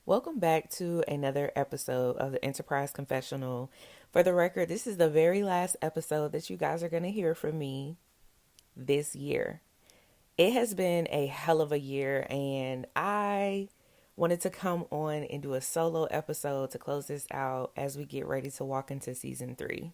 Welcome back to another episode of the Enterprise Confessional. For the record, this is the very last episode that you guys are going to hear from me this year. It has been a hell of a year, and I wanted to come on and do a solo episode to close this out as we get ready to walk into season 3.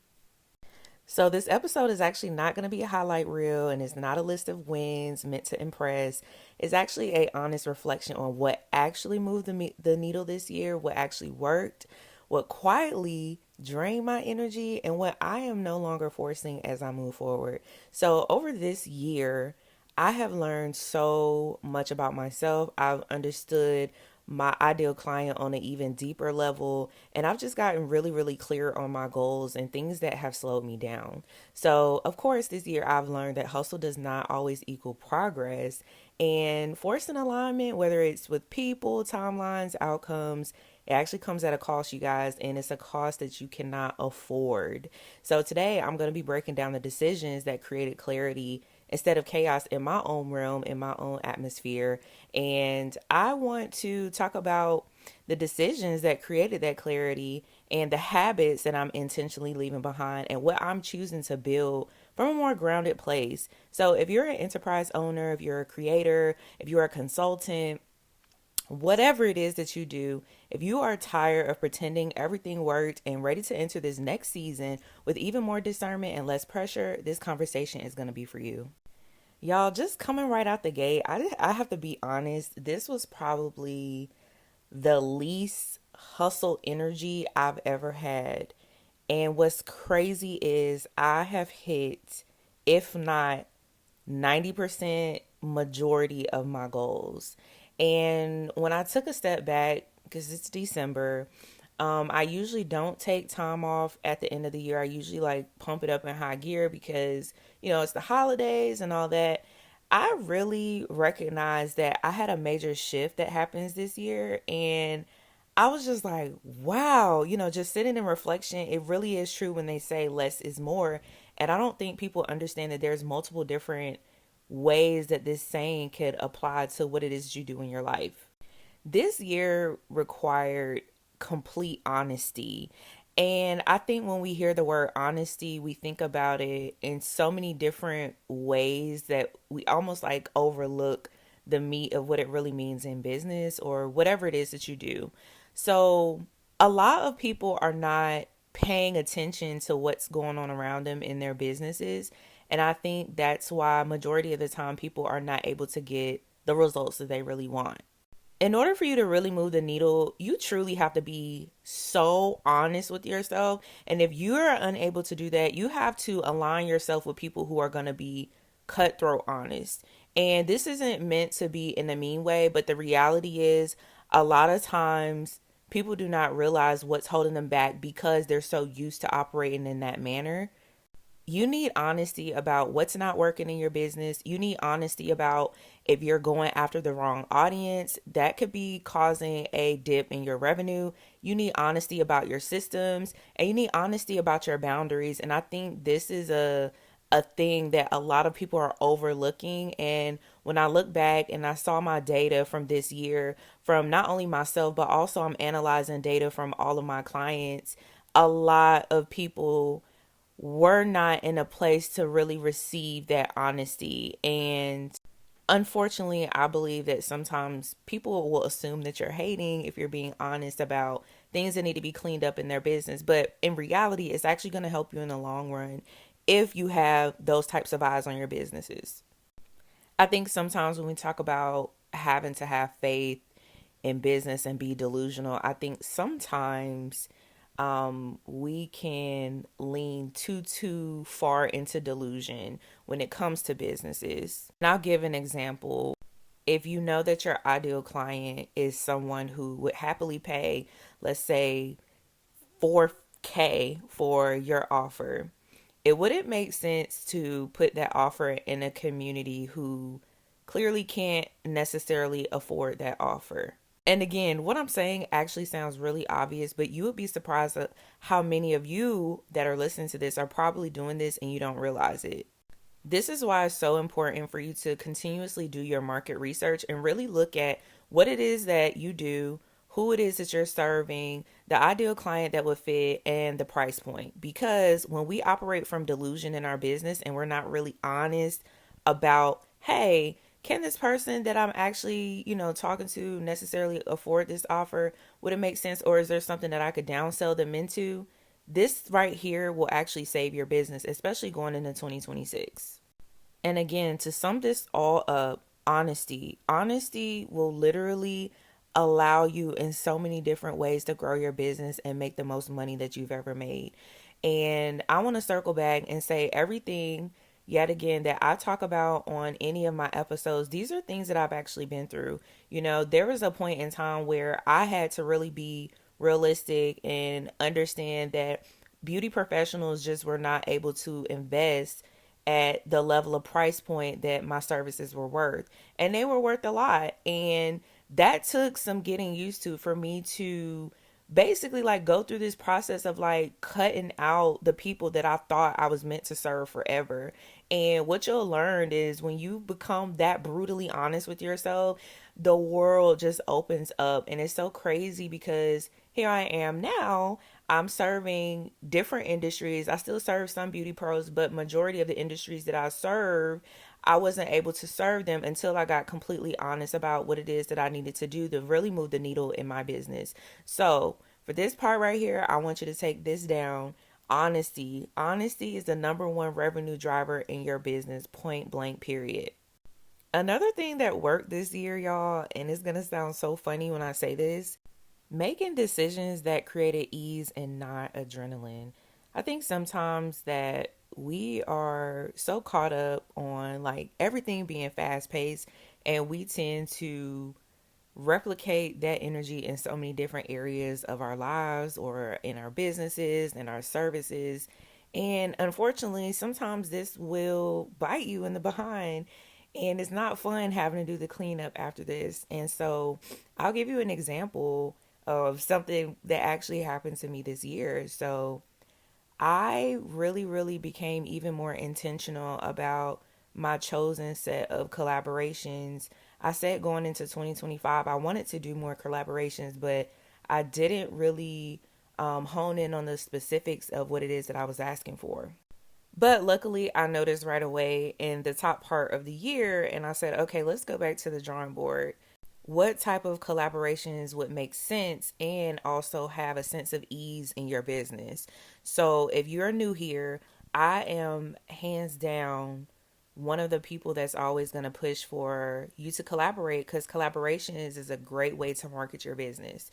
So this episode is actually not going to be a highlight reel, and it's not a list of wins meant to impress. It's actually a honest reflection on what actually moved the needle this year, what actually worked, what quietly drained my energy, and what I am no longer forcing as I move forward. So over this year, I have learned so much about myself. I've understood my ideal client on an even deeper level, and I've just gotten really, really clear on my goals and things that have slowed me down. So, of course, this year I've learned that hustle does not always equal progress, and forcing alignment, whether it's with people, timelines, outcomes, it actually comes at a cost, you guys, and it's a cost that you cannot afford. So today I'm going to be breaking down the decisions that created clarity instead of chaos in my own realm, in my own atmosphere. And I want to talk about the decisions that created that clarity and the habits that I'm intentionally leaving behind and what I'm choosing to build from a more grounded place. So if you're an enterprise owner, if you're a creator, if you're a consultant, whatever it is that you do, if you are tired of pretending everything worked and ready to enter this next season with even more discernment and less pressure, this conversation is going to be for you. Y'all, just coming right out the gate, I have to be honest, this was probably the least hustle energy I've ever had. And what's crazy is I have hit, if not 90% majority of my goals. And when I took a step back, because it's December, I usually don't take time off at the end of the year. I usually like pump it up in high gear because, it's the holidays and all that. I really recognize that I had a major shift that happens this year. And I was just like, wow, just sitting in reflection, it really is true when they say less is more. And I don't think people understand that there's multiple different ways that this saying could apply to what it is you do in your life. This year required complete honesty. And I think when we hear the word honesty, we think about it in so many different ways that we almost like overlook the meat of what it really means in business or whatever it is that you do. So, a lot of people are not paying attention to what's going on around them in their businesses. And I think that's why majority of the time people are not able to get the results that they really want. In order for you to really move the needle, you truly have to be so honest with yourself. And if you're unable to do that, you have to align yourself with people who are going to be cutthroat honest. And this isn't meant to be in a mean way, but the reality is a lot of times people do not realize what's holding them back because they're so used to operating in that manner. You need honesty about what's not working in your business. You need honesty about if you're going after the wrong audience. That could be causing a dip in your revenue. You need honesty about your systems, and you need honesty about your boundaries. And I think this is a thing that a lot of people are overlooking. And when I look back and I saw my data from this year, from not only myself, but also I'm analyzing data from all of my clients, a lot of people were not in a place to really receive that honesty. And unfortunately, I believe that sometimes people will assume that you're hating if you're being honest about things that need to be cleaned up in their business. But in reality, it's actually going to help you in the long run if you have those types of eyes on your businesses. I think sometimes when we talk about having to have faith in business and be delusional, I think sometimes we can lean too far into delusion when it comes to businesses. And I'll give an example. If you know that your ideal client is someone who would happily pay, let's say, 4K for your offer, it wouldn't make sense to put that offer in a community who clearly can't necessarily afford that offer. And again, what I'm saying actually sounds really obvious, but you would be surprised at how many of you that are listening to this are probably doing this and you don't realize it. This is why it's so important for you to continuously do your market research and really look at what it is that you do, who it is that you're serving, the ideal client that would fit, and the price point. Because when we operate from delusion in our business and we're not really honest about, hey, can this person that I'm actually, talking to necessarily afford this offer? Would it make sense? Or is there something that I could downsell them into? This right here will actually save your business, especially going into 2026. And again, to sum this all up, honesty. Honesty will literally allow you in so many different ways to grow your business and make the most money that you've ever made. And I want to circle back and say everything yet again that I talk about on any of my episodes, these are things that I've actually been through. There was a point in time where I had to really be realistic and understand that beauty professionals just were not able to invest at the level of price point that my services were worth. And they were worth a lot. And that took some getting used to for me to basically like go through this process of like cutting out the people that I thought I was meant to serve forever. And what you'll learn is when you become that brutally honest with yourself, the world just opens up. And it's so crazy because here I am now. I'm serving different industries. I still serve some beauty pros, but majority of the industries that I serve, I wasn't able to serve them until I got completely honest about what it is that I needed to do to really move the needle in my business. So for this part right here, I want you to take this down. Honesty. Honesty is the number one revenue driver in your business, point blank, period. Another thing that worked this year, y'all, and it's going to sound so funny when I say this, making decisions that created ease and not adrenaline. I think sometimes that we are so caught up on like everything being fast paced, and we tend to replicate that energy in so many different areas of our lives or in our businesses and our services. And unfortunately, sometimes this will bite you in the behind. And it's not fun having to do the cleanup after this. And so I'll give you an example of something that actually happened to me this year. So I really, really became even more intentional about my chosen set of collaborations. I said going into 2025, I wanted to do more collaborations, but I didn't really hone in on the specifics of what it is that I was asking for. But luckily, I noticed right away in the top part of the year, and I said, okay, let's go back to the drawing board. What type of collaborations would make sense and also have a sense of ease in your business? So, if you're new here, I am hands down one of the people that's always going to push for you to collaborate because collaborations is a great way to market your business.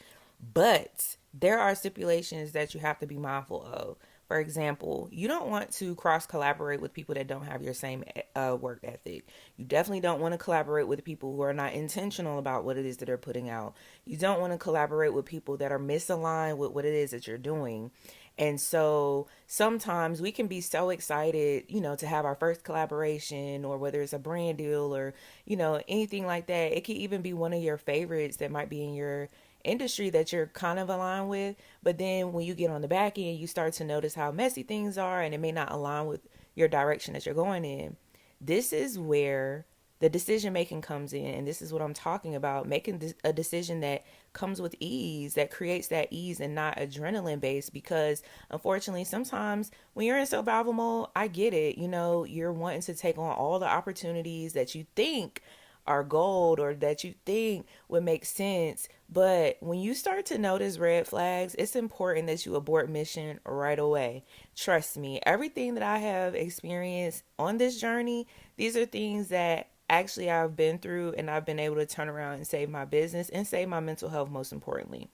But there are stipulations that you have to be mindful of. For example, you don't want to cross collaborate with people that don't have your same work ethic. You definitely don't want to collaborate with people who are not intentional about what it is that they're putting out. You don't want to collaborate with people that are misaligned with what it is that you're doing. And so sometimes we can be so excited, to have our first collaboration or whether it's a brand deal or, anything like that. It could even be one of your favorites that might be in your industry that you're kind of aligned with. But then when you get on the back end, you start to notice how messy things are and it may not align with your direction that you're going in. This is where the decision making comes in, and this is what I'm talking about, making a decision that comes with ease, that creates that ease and not adrenaline based. Because unfortunately, sometimes when you're in survival mode, I get it, you're wanting to take on all the opportunities that you think are gold or that you think would make sense. But when you start to notice red flags, it's important that you abort mission right away. Trust me, everything that I have experienced on this journey, these are things that actually I've been through, and I've been able to turn around and save my business and save my mental health, most importantly.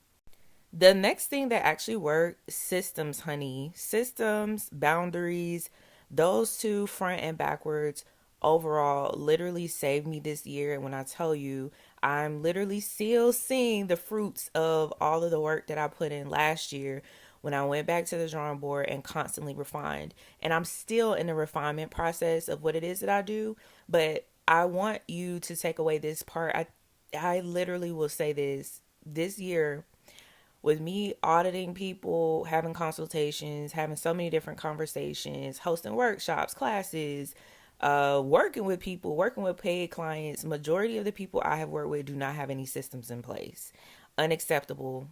The next thing that actually worked, systems, honey. Systems, boundaries, those two front and backwards overall literally saved me this year. And when I tell you, I'm literally still seeing the fruits of all of the work that I put in last year when I went back to the drawing board and constantly refined. And I'm still in the refinement process of what it is that I do. But I want you to take away this part. I literally will say this year, with me auditing people, having consultations, having so many different conversations, hosting workshops, classes, working with people, working with paid clients, majority of the people I have worked with do not have any systems in place. Unacceptable.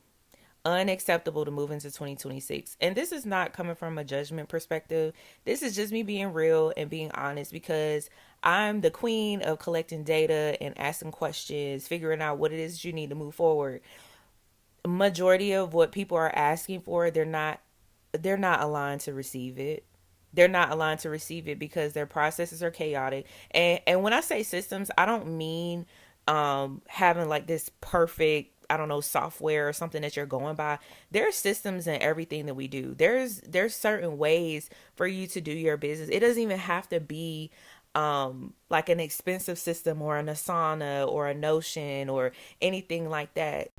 Unacceptable to move into 2026. And this is not coming from a judgment perspective. This is just me being real and being honest, because I'm the queen of collecting data and asking questions, figuring out what it is you need to move forward. Majority of what people are asking for, they're not aligned to receive it. They're not aligned to receive it because their processes are chaotic. And when I say systems, I don't mean having like this perfect, I don't know, software or something that you're going by. There's systems in everything that we do. There's certain ways for you to do your business. It doesn't even have to be like an expensive system or an Asana or a Notion or anything like that.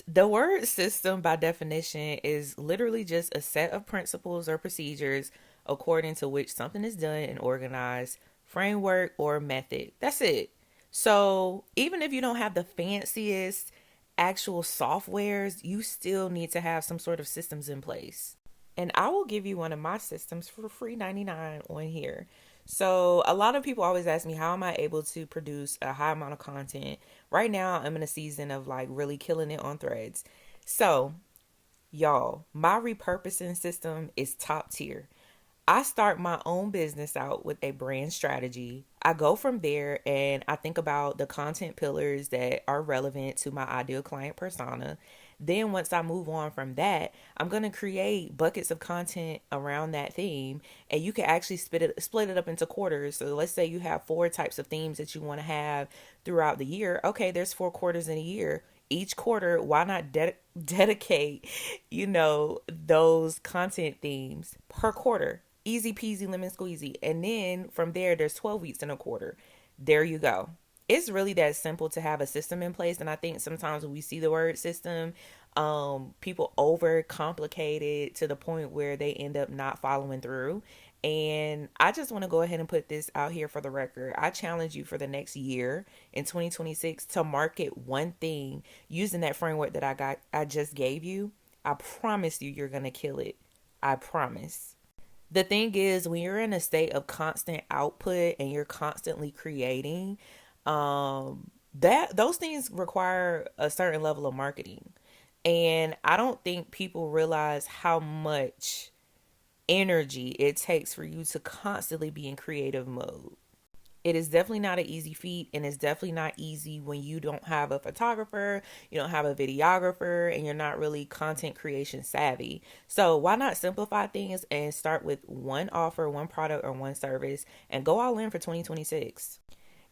The word system, by definition, is literally just a set of principles or procedures according to which something is done and organized, framework or method. That's it. So, even if you don't have the fanciest actual softwares, you still need to have some sort of systems in place. And I will give you one of my systems for free 99 on here. So, a lot of people always ask me, how am I able to produce a high amount of content? Right now, I'm in a season of like really killing it on threads. So, y'all, my repurposing system is top tier. I start my own business out with a brand strategy. I go from there and I think about the content pillars that are relevant to my ideal client persona. Then, once I move on from that, I'm going to create buckets of content around that theme. And you can actually split it up into quarters. So, let's say you have 4 types of themes that you want to have throughout the year. Okay, there's 4 quarters in a year. Each quarter, why not dedicate, those content themes per quarter? Easy peasy lemon squeezy. And then from there, there's 12 weeks in a quarter. There you go. It's really that simple to have a system in place. And I think sometimes when we see the word system, people overcomplicate it to the point where they end up not following through. And I just want to go ahead and put this out here for the record. I challenge you for the next year in 2026 to market one thing using that framework that I just gave you. I promise you're going to kill it. I promise. The thing is, when you're in a state of constant output and you're constantly creating, that those things require a certain level of marketing. And I don't think people realize how much energy it takes for you to constantly be in creative mode. It is definitely not an easy feat, and it's definitely not easy when you don't have a photographer, you don't have a videographer, and you're not really content creation savvy. So why not simplify things and start with one offer, one product, or one service and go all in for 2026?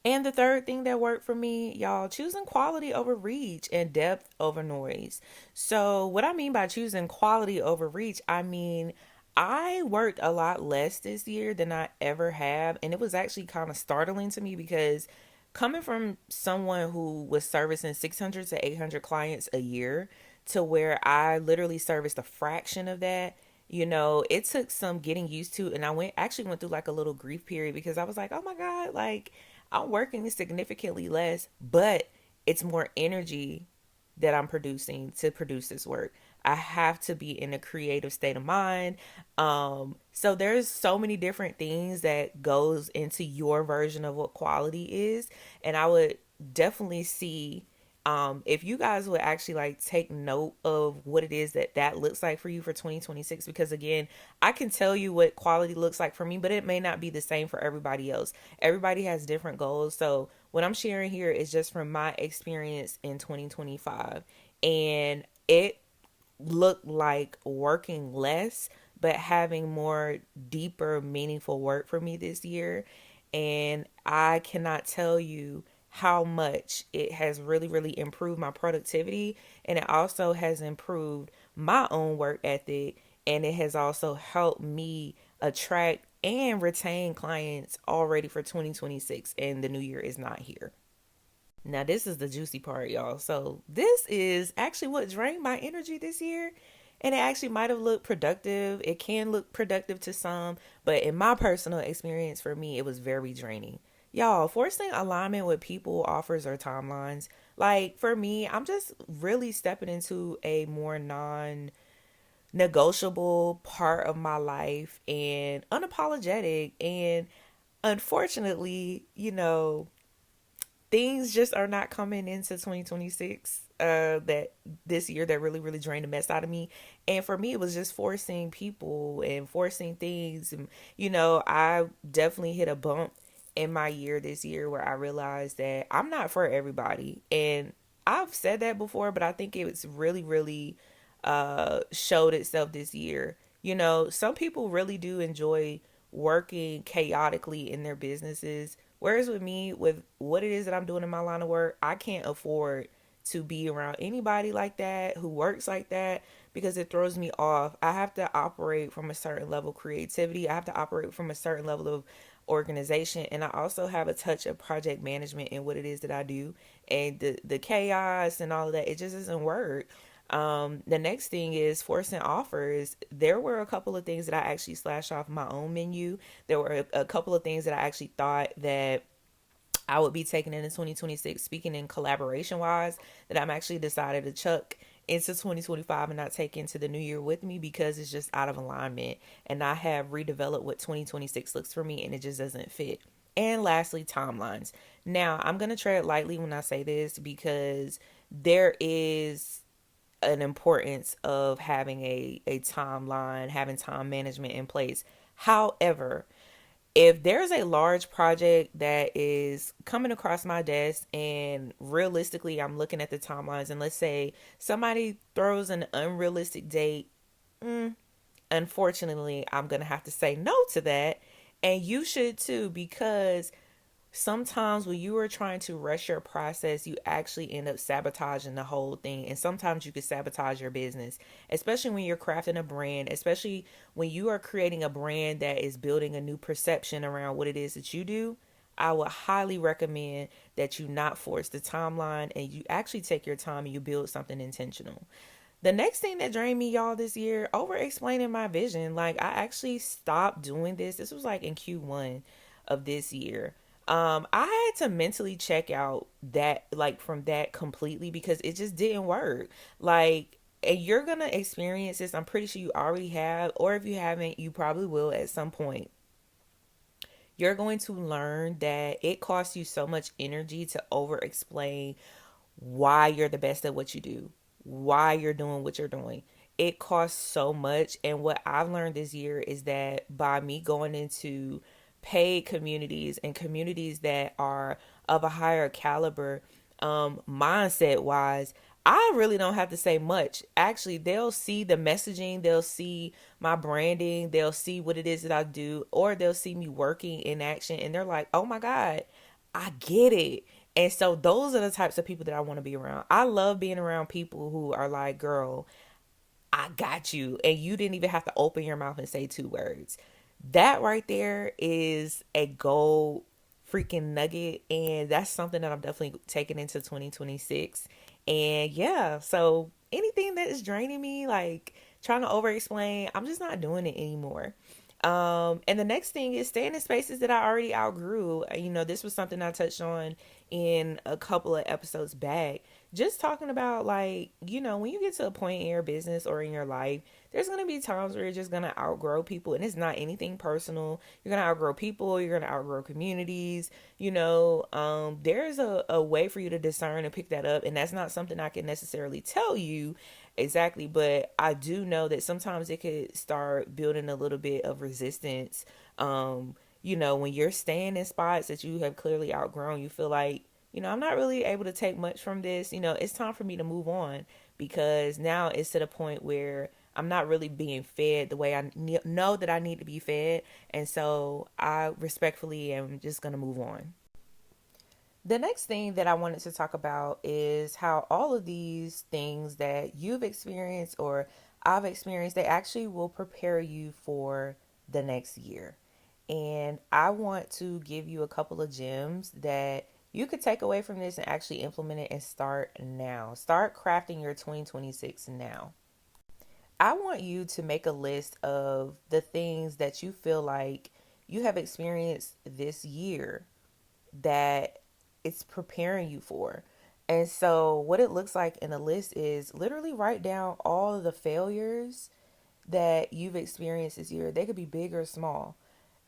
And the third thing that worked for me, y'all, choosing quality over reach and depth over noise. So, what I mean by choosing quality over reach, I mean, I worked a lot less this year than I ever have. And it was actually kind of startling to me because coming from someone who was servicing 600 to 800 clients a year to where I literally serviced a fraction of that. It took some getting used to, and I actually went through like a little grief period because I was like, oh my God, like I'm working significantly less, but it's more energy that I'm producing to produce this work. I have to be in a creative state of mind. So there's so many different things that goes into your version of what quality is. And I would definitely see if you guys would actually like take note of what it is that looks like for you for 2026, because again, I can tell you what quality looks like for me, but it may not be the same for everybody else. Everybody has different goals. So what I'm sharing here is just from my experience in 2025, and it looked like working less but having more deeper meaningful work for me this year. And I cannot tell you how much it has really, really improved my productivity. And it also has improved my own work ethic. And it has also helped me attract and retain clients already for 2026. And the new year is not here. Now, this is the juicy part, y'all. So this is actually what drained my energy this year. And it actually might have looked productive. It can look productive to some. But in my personal experience, for me, it was very draining. Y'all, forcing alignment with people, offers, or timelines. Like, for me, I'm just really stepping into a more non-negotiable part of my life and unapologetic. And unfortunately, things just are not coming into 2026 that this year that really, really drained the mess out of me. And for me, it was just forcing people and forcing things. And, I definitely hit a bump in my year this year where I realized that I'm not for everybody. And I've said that before, but I think it's really, really showed itself this year. Some people really do enjoy working chaotically in their businesses. Whereas with me, with what it is that I'm doing in my line of work, I can't afford to be around anybody like that who works like that because it throws me off. I have to operate from a certain level of creativity. I have to operate from a certain level of organization, and I also have a touch of project management in what it is that I do. And the chaos and all of that, it just doesn't work. The next thing is forcing offers. There were a couple of things that I actually slashed off my own menu. There were a couple of things that I actually thought that I would be taking into 2026, speaking in collaboration wise, that I'm actually decided to chuck into 2025 and not take into the new year with me because it's just out of alignment. And I have redeveloped what 2026 looks for me and it just doesn't fit. And lastly, timelines. Now, I'm going to tread lightly when I say this because there is an importance of having a timeline, having time management in place. However, if there's a large project that is coming across my desk and realistically I'm looking at the timelines and let's say somebody throws an unrealistic date, unfortunately I'm going to have to say no to that. And you should too, because sometimes when you are trying to rush your process, you actually end up sabotaging the whole thing. And sometimes you could sabotage your business, especially when you're crafting a brand, especially when you are creating a brand that is building a new perception around what it is that you do. I would highly recommend that you not force the timeline and you actually take your time and you build something intentional. The next thing that drained me, y'all, this year, over explaining my vision. Like, I actually stopped doing this. This was like in Q1 of this year. I had to mentally check out that, like, from that completely because it just didn't work. Like, and you're gonna experience this. I'm pretty sure you already have, or if you haven't, you probably will at some point. You're going to learn that it costs you so much energy to over explain why you're the best at what you do, why you're doing what you're doing. It costs so much. And what I've learned this year is that by me going into paid communities and communities that are of a higher caliber, mindset wise, I really don't have to say much. Actually, they'll see the messaging, they'll see my branding, they'll see what it is that I do, or they'll see me working in action and they're like, oh my God, I get it. And so those are the types of people that I want to be around. I love being around people who are like, girl, I got you. And you didn't even have to open your mouth and say two words. That right there is a gold freaking nugget. And that's something that I'm definitely taking into 2026. And yeah, so anything that is draining me, like trying to over explain, I'm just not doing it anymore. And the next thing is staying in spaces that I already outgrew. This was something I touched on in a couple of episodes back. Just talking about, like, when you get to a point in your business or in your life, there's going to be times where you're just going to outgrow people. And it's not anything personal. You're going to outgrow people. You're going to outgrow communities. There's a way for you to discern and pick that up. And that's not something I can necessarily tell you exactly, but I do know that sometimes it could start building a little bit of resistance. When you're staying in spots that you have clearly outgrown, you feel like, I'm not really able to take much from this. It's time for me to move on because now it's to the point where I'm not really being fed the way I know that I need to be fed. And so I respectfully am just going to move on. The next thing that I wanted to talk about is how all of these things that you've experienced or I've experienced, they actually will prepare you for the next year. And I want to give you a couple of gems that you could take away from this and actually implement it and start now. Start crafting your 2026 now. I want you to make a list of the things that you feel like you have experienced this year that it's preparing you for. And so what it looks like in a list is literally write down all of the failures that you've experienced this year. They could be big or small.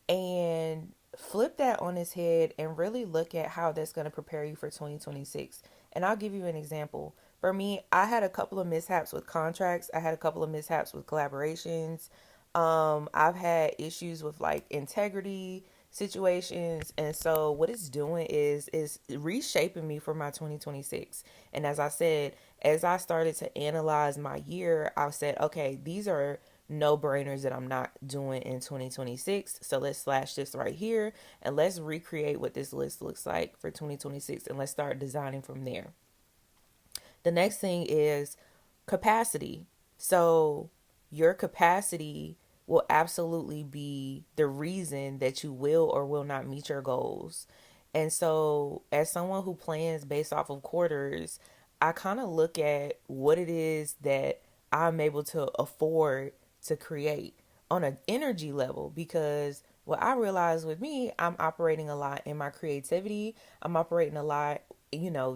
And flip that on its head and really look at how that's going to prepare you for 2026. And I'll give you an example. for me, I had a couple of mishaps with contracts. I had a couple of mishaps with collaborations. I've had issues with like integrity situations, and so what it's doing is reshaping me for my 2026. And as I said, as I started to analyze my year, I said, okay, these are no brainers that I'm not doing in 2026. So let's slash this right here and let's recreate what this list looks like for 2026, and let's start designing from there. The next thing is capacity. So your capacity will absolutely be the reason that you will or will not meet your goals. And so, as someone who plans based off of quarters, I kind of look at what it is that I'm able to afford to create on an energy level, because what I realize with me, I'm operating a lot in my creativity. I'm operating a lot,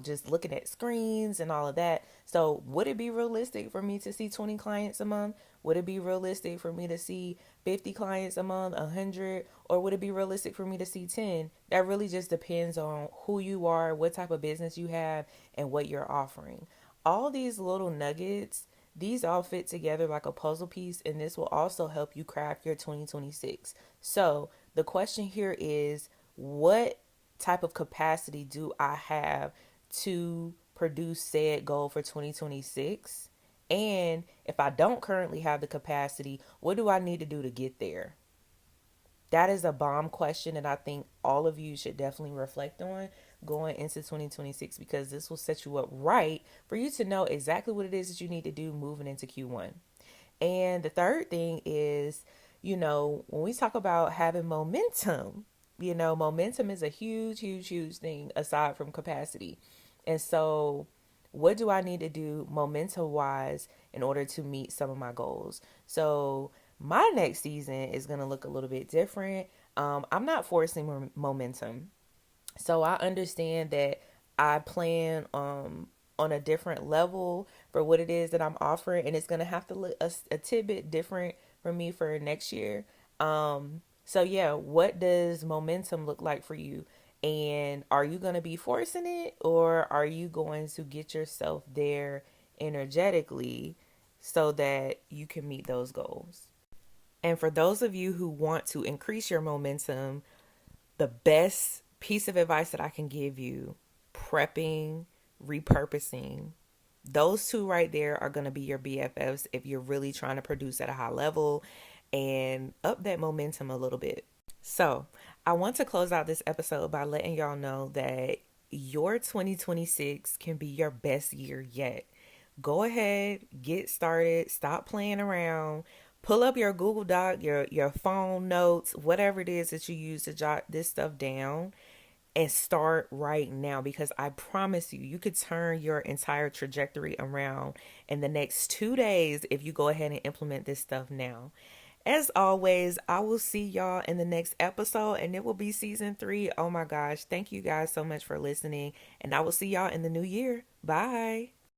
just looking at screens and all of that. So, would it be realistic for me to see 20 clients a month? Would it be realistic for me to see 50 clients a month, 100? Or would it be realistic for me to see 10? That really just depends on who you are, what type of business you have, and what you're offering. All these little nuggets, these all fit together like a puzzle piece, and this will also help you craft your 2026. So, the question here is, what type of capacity do I have to produce said goal for 2026? And if I don't currently have the capacity, what do I need to do to get there? That is a bomb question, and I think all of you should definitely reflect on going into 2026, because this will set you up right for you to know exactly what it is that you need to do moving into Q1. And the third thing is, when we talk about having momentum, momentum is a huge, huge, huge thing aside from capacity. And so, what do I need to do momentum wise in order to meet some of my goals? So, my next season is going to look a little bit different. I'm not forcing momentum. So I understand that I plan on a different level for what it is that I'm offering, and it's gonna have to look a tidbit different for me for next year. So yeah, what does momentum look like for you? And are you gonna be forcing it, or are you going to get yourself there energetically so that you can meet those goals? And for those of you who want to increase your momentum, the best piece of advice that I can give you: prepping, repurposing. Those two right there are going to be your BFFs if you're really trying to produce at a high level and up that momentum a little bit. So, I want to close out this episode by letting y'all know that your 2026 can be your best year yet. Go ahead, get started, stop playing around. Pull up your Google Doc, your phone notes, whatever it is that you use to jot this stuff down, and start right now, because I promise you, you could turn your entire trajectory around in the next 2 days if you go ahead and implement this stuff now. As always, I will see y'all in the next episode, and it will be season 3. Oh my gosh. Thank you guys so much for listening, and I will see y'all in the new year. Bye.